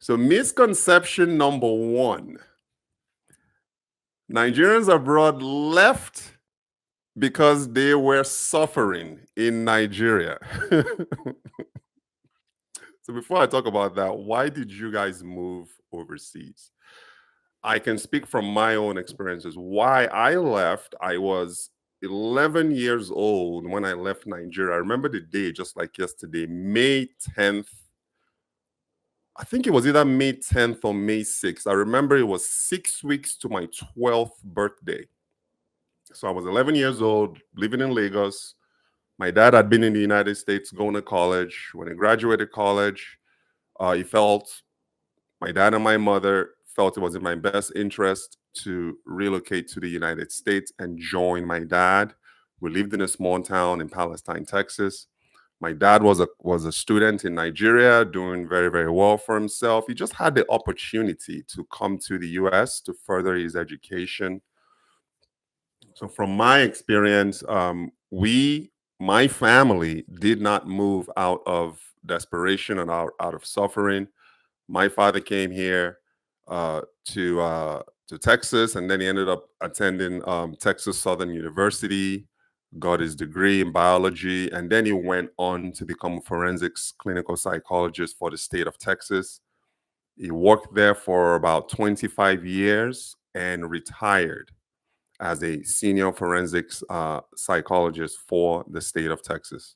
So, misconception number one: Nigerians abroad left because they were suffering in Nigeria. So, before I talk about that, why did you guys move overseas? I can speak from my own experiences. Why I left, I was 11 years old when I left Nigeria. I remember the day just like yesterday, May 10th. I think it was either May 10th or May 6th. I remember it was 6 weeks to my 12th birthday. So I was 11 years old, living in Lagos. My dad had been in the United States going to college. When he graduated college, he felt my dad and my mother felt it was in my best interest to relocate to the United States and join my dad. We lived in a small town in Palestine, Texas. My dad was a student in Nigeria, doing very, very well for himself. He just had the opportunity to come to the US to further his education. So, from my experience, my family, did not move out of desperation and out of suffering. My father came here uh, to uh, to Texas, and then he ended up attending Texas Southern University, got his degree in biology, and then he went on to become a forensics clinical psychologist for the state of Texas. He worked there for about 25 years and retired as a senior forensics psychologist for the state of Texas.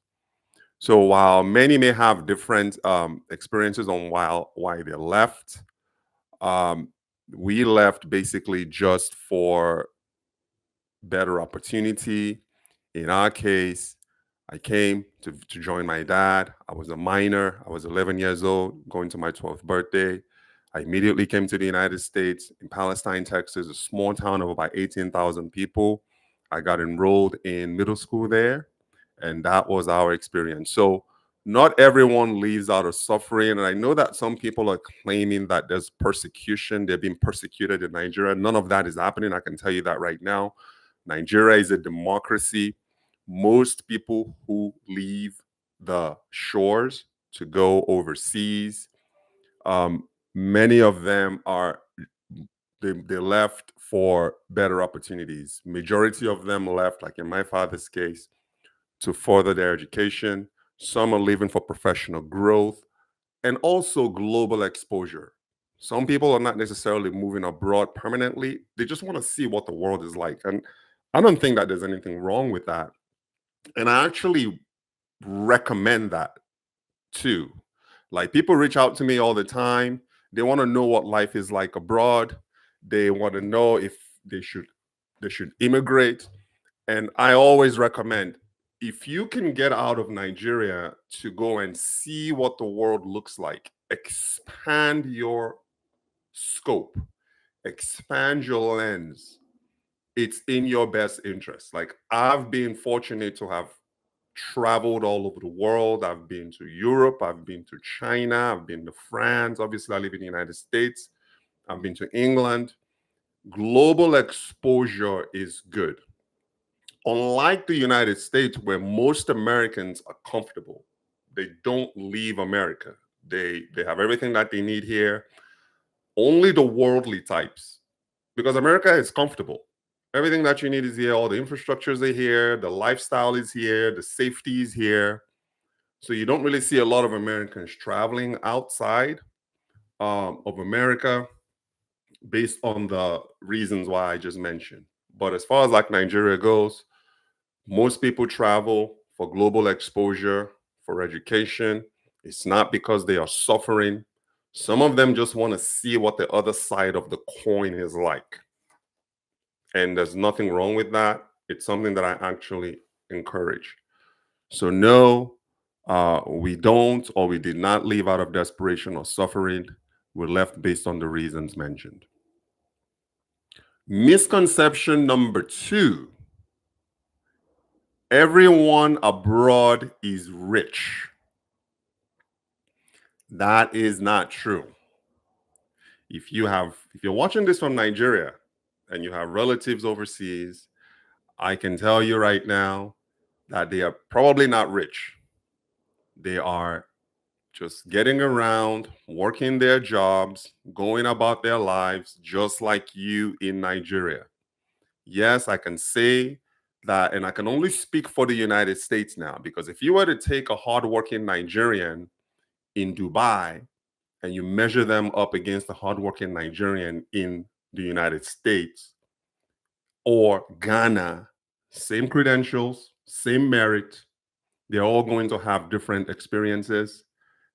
So while many may have different experiences on why they left, um, we left basically just for better opportunity. In our case, I came to join my dad. I was a minor. I was 11 years old, going to my 12th birthday. I immediately came to the United States in Palestine, Texas, a small town of about 18,000 people. I got enrolled in middle school there, and that was our experience. So, not everyone leaves out of suffering. And I know that some people are claiming that there's persecution, they're being persecuted in Nigeria. None of that is happening. I can tell you that right now. Nigeria is a democracy. Most people who leave the shores to go overseas, many of them they left for better opportunities. Majority of them left, like in my father's case, to further their education. Some are leaving for professional growth and also global exposure. Some people are not necessarily moving abroad permanently. They just want to see what the world is like. And I don't think that there's anything wrong with that. And I actually recommend that too. Like, people reach out to me all the time. They want to know what life is like abroad. They want to know if they should immigrate. And I always recommend, if you can get out of Nigeria to go and see what the world looks like, expand your scope, expand your lens. It's in your best interest. Like, I've been fortunate to have traveled all over the world. I've been to Europe, I've been to China, I've been to France. Obviously, I live in the United States. I've been to England. Global exposure is good. Unlike the United States, where most Americans are comfortable, they don't leave America. They have everything that they need here. Only the worldly types, because America is comfortable. Everything that you need is here. All the infrastructures are here. The lifestyle is here. The safety is here. So you don't really see a lot of Americans traveling outside of America, based on the reasons why I just mentioned. But as far as like Nigeria goes, most people travel for global exposure, for education. It's not because they are suffering. Some of them just want to see what the other side of the coin is like. And there's nothing wrong with that. It's something that I actually encourage. So, no, we don't, or we did not leave out of desperation or suffering. We left based on the reasons mentioned. Misconception number two: everyone abroad is rich. That is not true. If you're watching this from Nigeria and you have relatives overseas, I can tell you right now that they are probably not rich. They are just getting around, working their jobs, going about their lives, just like you in Nigeria. Yes, I can say that, and I can only speak for the United States now, because if you were to take a hardworking Nigerian in Dubai and you measure them up against a hardworking Nigerian in the United States or Ghana, same credentials, same merit, they're all going to have different experiences.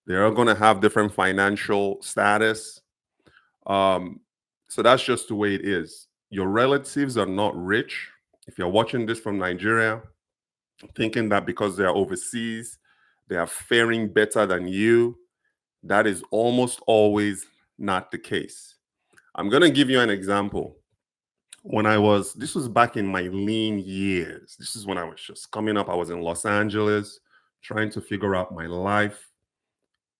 They're all going to have different financial status. Um, so that's just the way it is. Your relatives are not rich. If you're watching this from Nigeria, thinking that because they're overseas, they are faring better than you, that is almost always not the case. I'm going to give you an example. This was back in my lean years. This is when I was just coming up. I was in Los Angeles trying to figure out my life.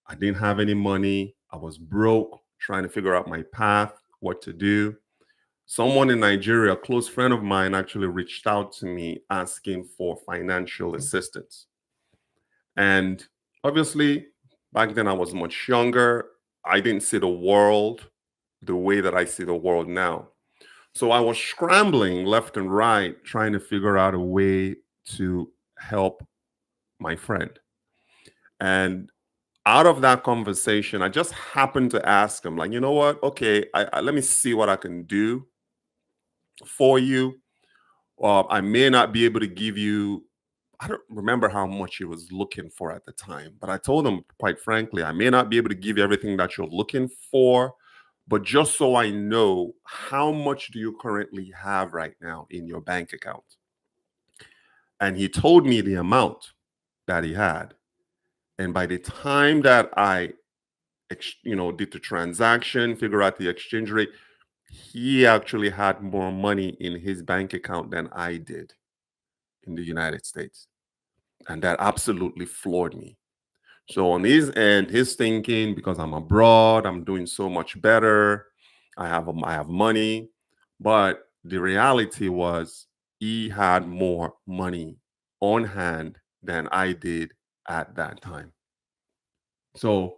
I didn't have any money. I was broke, trying to figure out my path, what to do. Someone in Nigeria, a close friend of mine, actually reached out to me asking for financial assistance. And obviously, back then I was much younger. I didn't see the world the way that I see the world now. So I was scrambling left and right, trying to figure out a way to help my friend. And out of that conversation, I just happened to ask him, like, you know what? Okay, let me see what I can do for you. I may not be able to give you, I don't remember how much he was looking for at the time, but I told him, quite frankly, I may not be able to give you everything that you're looking for, but just so I know, how much do you currently have right now in your bank account? And he told me the amount that he had. And by the time that I did the transaction, figure out the exchange rate, he actually had more money in his bank account than I did in the United States. And that absolutely floored me. So on his end, his thinking, because I'm abroad, I'm doing so much better. I have money. But the reality was he had more money on hand than I did at that time. So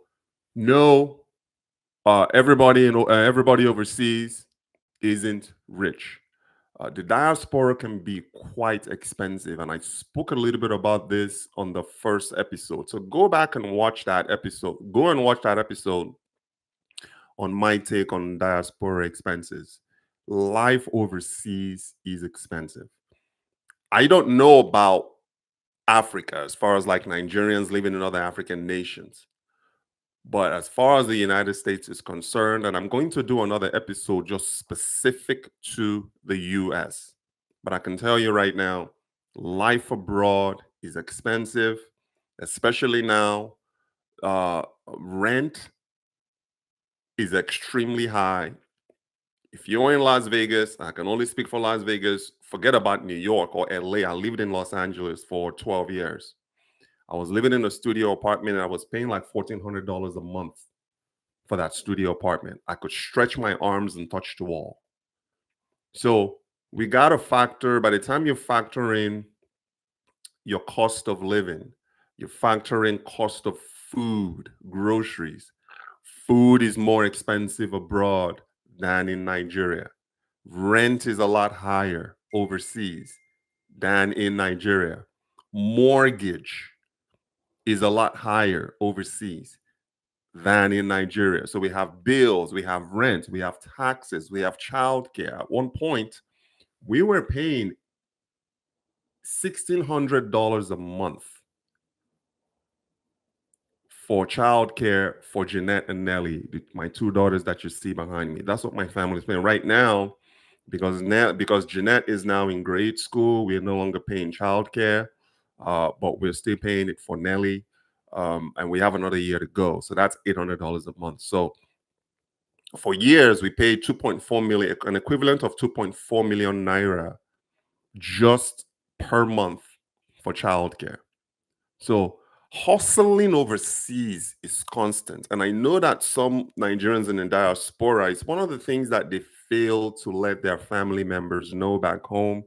no, everybody overseas isn't rich. The diaspora can be quite expensive, and I spoke a little bit about this on the first episode. So go back and watch that episode. Go and watch that episode on my take on diaspora expenses. Life overseas is expensive. I don't know about Africa as far as like Nigerians living in other African nations. But as far as the United States is concerned, and I'm going to do another episode just specific to the US, but I can tell you right now, life abroad is expensive, especially now. Rent is extremely high. If you're in Las Vegas, I can only speak for Las Vegas, forget about New York or LA. I lived in Los Angeles for 12 years. I was living in a studio apartment and I was paying like $1,400 a month for that studio apartment. I could stretch my arms and touch the wall. So we got to factor, by the time you factor in your cost of living, you factor in cost of food, groceries. Food is more expensive abroad than in Nigeria. Rent is a lot higher overseas than in Nigeria. Mortgage is a lot higher overseas than in Nigeria. So we have bills, we have rent, we have taxes, we have childcare. At one point, we were paying $1,600 a month for childcare for Jeanette and Nellie, my two daughters that you see behind me. That's what my family is paying right now. Because Jeanette is now in grade school, we're no longer paying childcare, but we're still paying it for Nellie, and we have another year to go. So that's $800 a month. So for years, we paid 2.4 million, an equivalent of 2.4 million naira just per month for childcare. So hustling overseas is constant. And I know that some Nigerians in the diaspora, it's one of the things that they fail to let their family members know back home.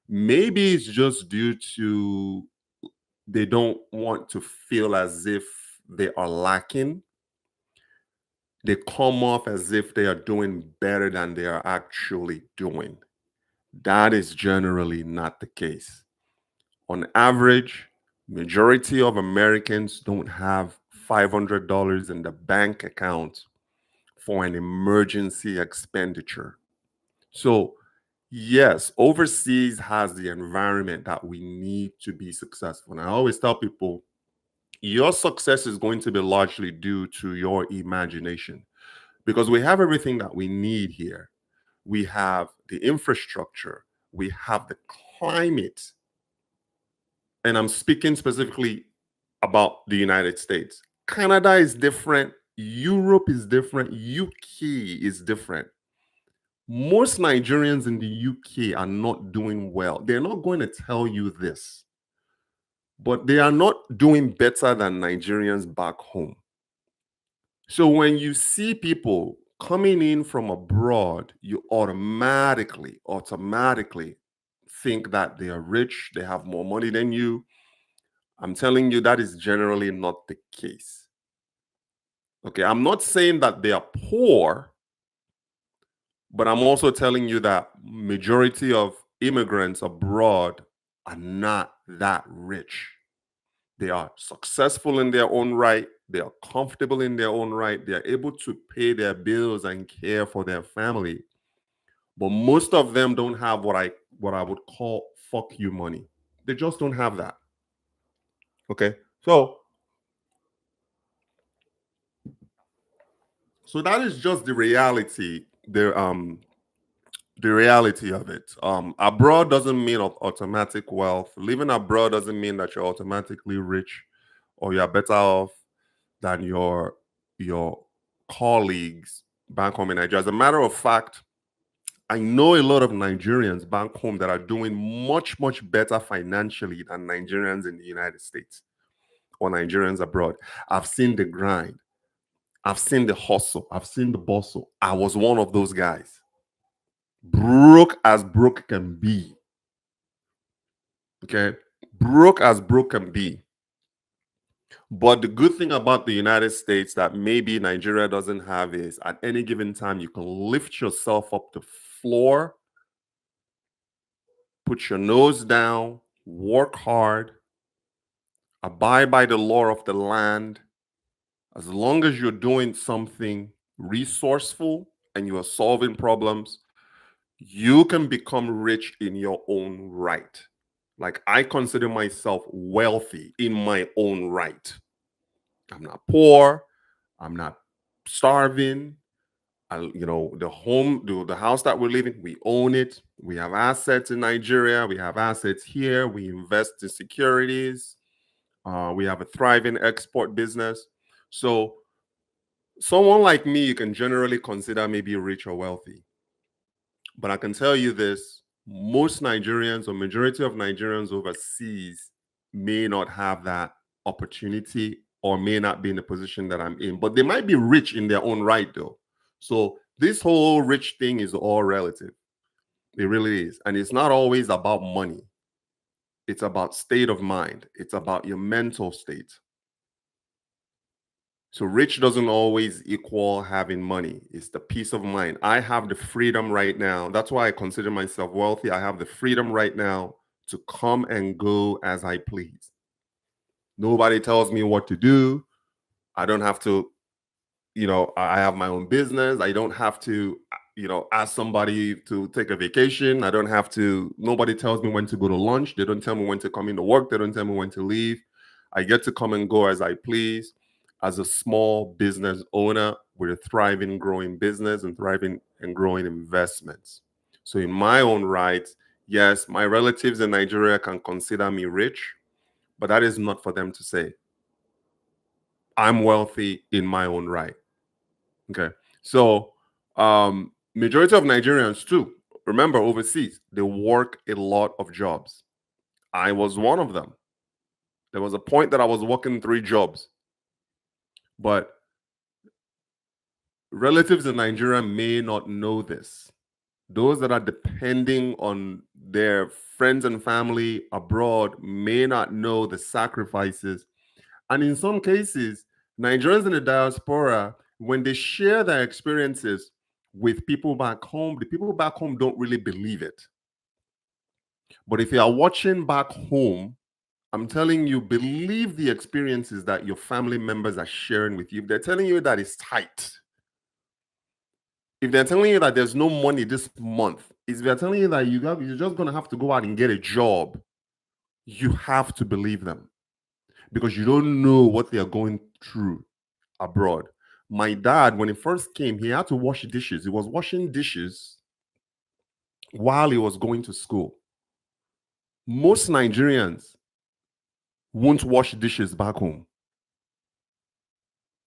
Maybe it's just due to they don't want to feel as if they are lacking, they come off as if they are doing better than they are actually doing. That is generally not the case. On average, majority of Americans don't have $500 in the bank account for an emergency expenditure. So, yes, overseas has the environment that we need to be successful. And I always tell people your success is going to be largely due to your imagination because we have everything that we need here. We have the infrastructure, we have the climate, and I'm speaking specifically about the United States. Canada is different, Europe is different, UK is different. Most Nigerians in the UK are not doing well. They're not going to tell you this, but they are not doing better than Nigerians back home. So when you see people coming in from abroad, you automatically think that they are rich, they have more money than you. I'm telling you, that is generally not the case. Okay, I'm not saying that they are poor, but I'm also telling you that majority of immigrants abroad are not that rich. They are successful in their own right. They are comfortable in their own right. They are able to pay their bills and care for their family. But most of them don't have what I would call fuck you money. They just don't have that. Okay. So that is just the reality. The reality of it. Abroad doesn't mean automatic wealth. Living abroad doesn't mean that you're automatically rich or you're better off than your colleagues back home in Nigeria. As a matter of fact, I know a lot of Nigerians back home that are doing much better financially than Nigerians in the United States or Nigerians abroad. I've seen the grind. I've seen the hustle. I've seen the bustle. I was one of those guys. Broke as broke can be. Okay. Broke as broke can be. But the good thing about the United States that maybe Nigeria doesn't have is at any given time, you can lift yourself up the floor, put your nose down, work hard, abide by the law of the land. As long as you're doing something resourceful and you are solving problems, you can become rich in your own right. Like I consider myself wealthy in my own right. I'm not poor. I'm not starving. The house that we're living, we own it. We have assets in Nigeria. We have assets here. We invest in securities. We have a thriving export business. So someone like me, you can generally consider maybe rich or wealthy. But I can tell you this, most Nigerians or majority of Nigerians overseas may not have that opportunity or may not be in the position that I'm in, but they might be rich in their own right though. So this whole rich thing is all relative. It really is. And it's not always about money. It's about state of mind. It's about your mental state. So rich doesn't always equal having money. It's the peace of mind. I have the freedom right now. That's why I consider myself wealthy. I have the freedom right now to come and go as I please. Nobody tells me what to do. I don't have to, I have my own business. I don't have to, ask somebody to take a vacation. I don't have to, nobody tells me when to go to lunch. They don't tell me when to come into work. They don't tell me when to leave. I get to come and go as I please. As a small business owner with a thriving, growing business and thriving and growing investments. So, in my own right, yes, my relatives in Nigeria can consider me rich, but that is not for them to say. I'm wealthy in my own right. Okay. So, majority of Nigerians too, remember overseas, they work a lot of jobs. I was one of them. There was a point that I was working 3 jobs, but relatives in Nigeria may not know this. Those that are depending on their friends and family abroad may not know the sacrifices. And in some cases, Nigerians in the diaspora, when they share their experiences with people back home, the people back home don't really believe it. But if you are watching back home, I'm telling you, believe the experiences that your family members are sharing with you. If they're telling you that it's tight, if they're telling you that there's no money this month, if they're telling you that you're just going to have to go out and get a job, you have to believe them because you don't know what they are going through abroad. My dad, when he first came, he had to wash dishes. He was washing dishes while he was going to school. Most Nigerians won't wash dishes back home.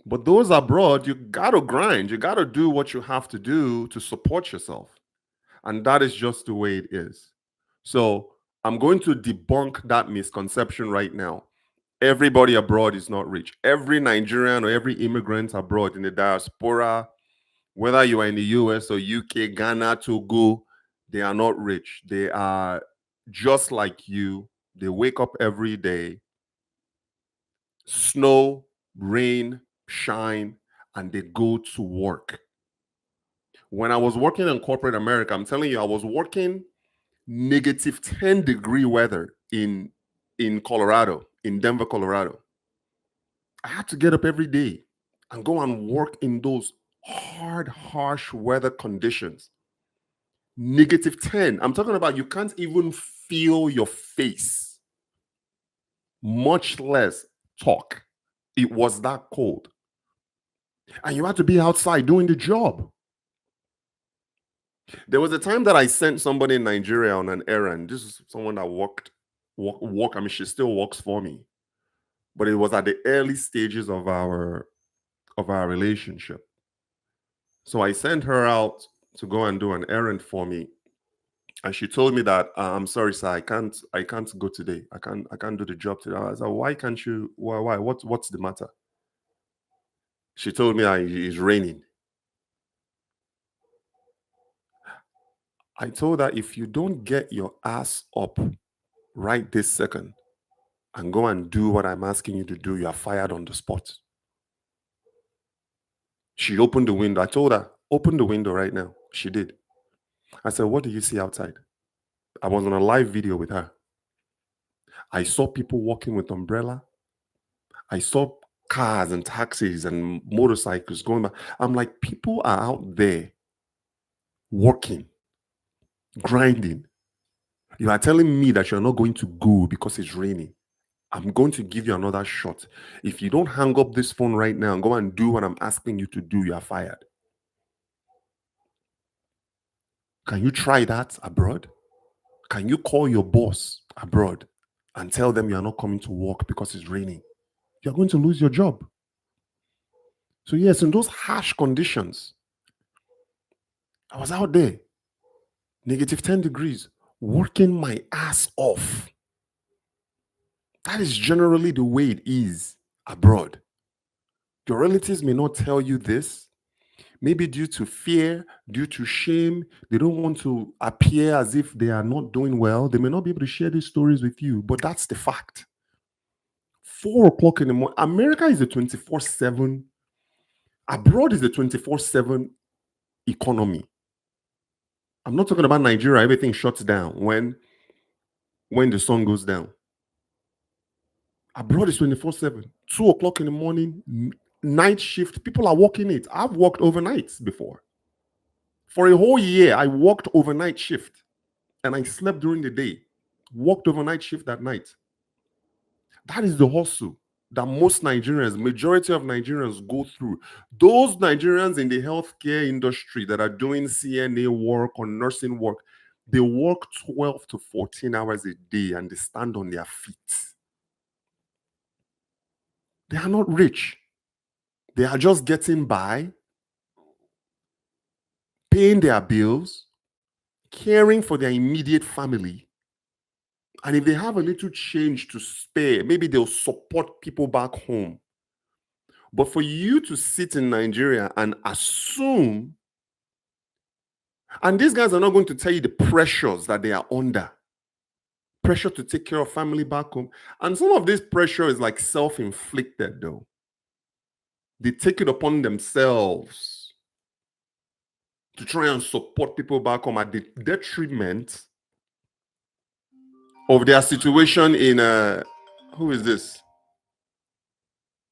But those abroad, you got to grind. You got to do what you have to do to support yourself. And that is just the way it is. So I'm going to debunk that misconception right now. Everybody abroad is not rich. Every Nigerian or every immigrant abroad in the diaspora, whether you are in the US or UK, Ghana, Togo, they are not rich. They are just like you. They wake up every day, snow, rain, shine, and they go to work. When I was working in corporate America, I'm telling you, I was working negative 10-degree weather in Colorado, in Denver, Colorado. I had to get up every day and go and work in those hard, harsh weather conditions. Negative 10. I'm talking about you can't even feel your face, much less talk. It was that cold. And you had to be outside doing the job. There was a time that I sent somebody in Nigeria on an errand. This is someone that I mean, she still works for me. But it was at the early stages of our relationship. So I sent her out to go and do an errand for me. And she told me that I'm sorry, sir, I can't go today. I can't do the job today. I said, why can't you? Why? What's the matter? She told me it's raining. I told her if you don't get your ass up right this second and go and do what I'm asking you to do, you are fired on the spot. She opened the window. I told her, open the window right now. She did. I said, what do you see outside? I was on a live video with her. I saw people walking with umbrella. I saw cars and taxis and motorcycles going by. I'm like, people are out there working, grinding. You are telling me that you're not going to go because it's raining. I'm going to give you another shot. If you don't hang up this phone right now and go and do what I'm asking you to do, you are fired. Can you try that abroad? Can you call your boss abroad and tell them you are not coming to work because it's raining? You're going to lose your job. So, yes, in those harsh conditions, I was out there, negative 10 degrees, working my ass off. That is generally the way it is abroad. Your relatives may not tell you this, maybe due to fear, due to shame. They don't want to appear as if they are not doing well. They may not be able to share these stories with you, but that's the fact. 4 o'clock in the morning. America is a 24/7. Abroad is a 24/7 economy. I'm not talking about Nigeria. Everything shuts down when the sun goes down. Abroad is 24/7. 2 o'clock in the morning, night shift. People are working it. I've worked overnights before. For a whole year, I worked overnight shift and I slept during the day. Worked overnight shift at night. That is the hustle that most Nigerians, majority of Nigerians go through. Those Nigerians in the healthcare industry that are doing CNA work or nursing work, they work 12 to 14 hours a day and they stand on their feet. They are not rich. They are just getting by, paying their bills, caring for their immediate family. And if they have a little change to spare, maybe they'll support people back home. But for you to sit in Nigeria and assume, and these guys are not going to tell you the pressures that they are under, pressure to take care of family back home. And some of this pressure is like self-inflicted though. They take it upon themselves to try and support people back home at the detriment of their situation in who is this?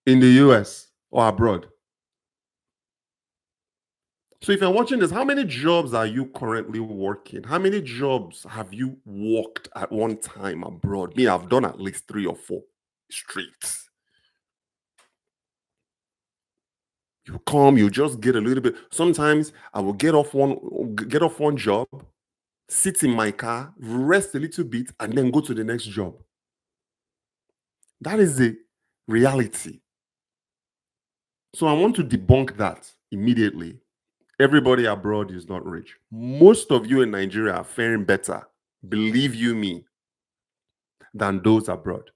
In the US or abroad. So if you're watching this, how many jobs are you currently working? How many jobs have you worked at one time abroad? Me, I've done at least 3 or 4 straight. You come, you just get a little bit. Sometimes I will get off one job, sit in my car, rest a little bit, and then go to the next job. That is the reality. So I want to debunk that immediately. Everybody abroad is not rich. Most of you in Nigeria are faring better, believe you me, than those abroad.